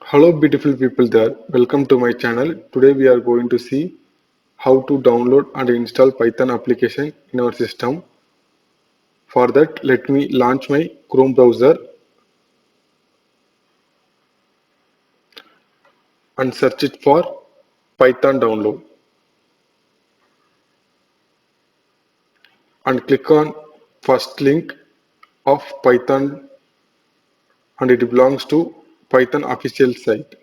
Hello beautiful people there, welcome to my channel. Today we are going to see how to download and install Python application in our system. For that let me launch my Chrome browser and search it for Python download and click on first link of Python and it belongs to Python official site.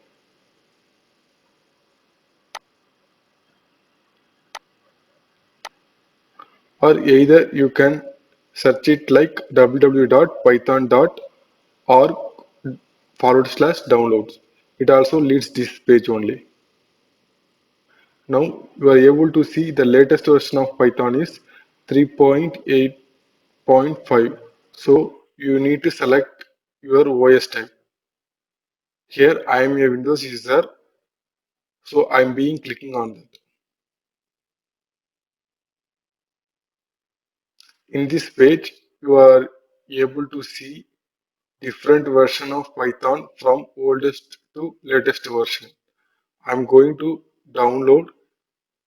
Or either you can search it like www.python.org /downloads. It also leads this page only. Now you are able to see the latest version of Python is 3.8.5. So you need to select your OS type. Here I am a Windows user, so I am being clicking on that. In this page, you are able to see different version of Python from oldest to latest version. I am going to download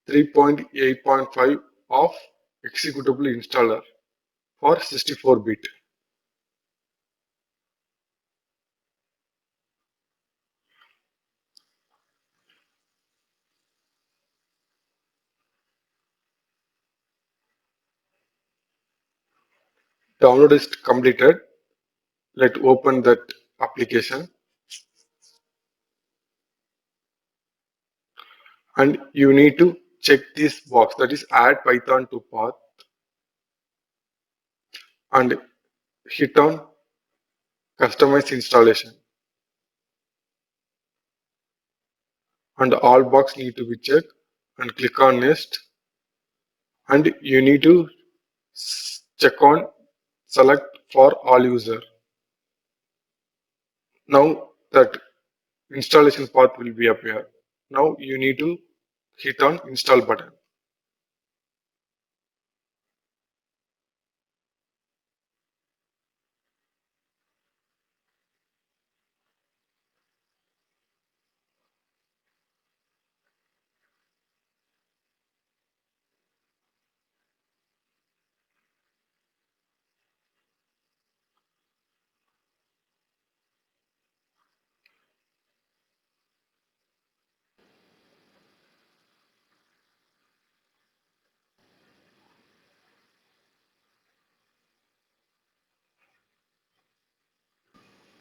3.8.5 of executable installer for 64-bit. Download is completed. Let's open that application and you need to check this box, that is add Python to path, and hit on customize installation, and all box need to be checked and click on next, and you need to check on select for all user. Now that installation path will be appear. Now you need to hit on install button.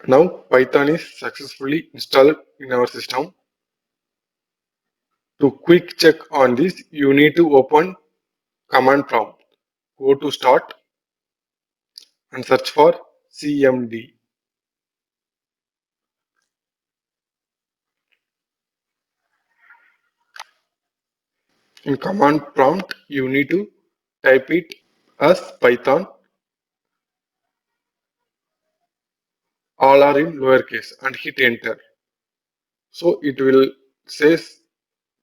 Now Python is successfully installed in our system. To quick check on this, you need to open command prompt. Go to start and search for CMD. In command prompt, you need to type it as Python. All are in lowercase and hit enter. So it will says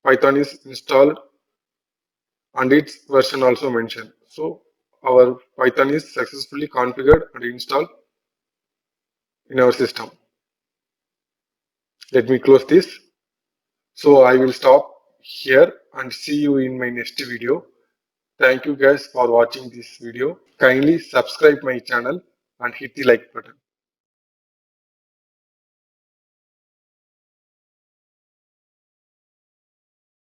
Python is installed and its version also mentioned. So our Python is successfully configured and installed in our system. Let me close this. So I will stop here and see you in my next video. Thank you guys for watching this video. Kindly subscribe my channel and hit the like button.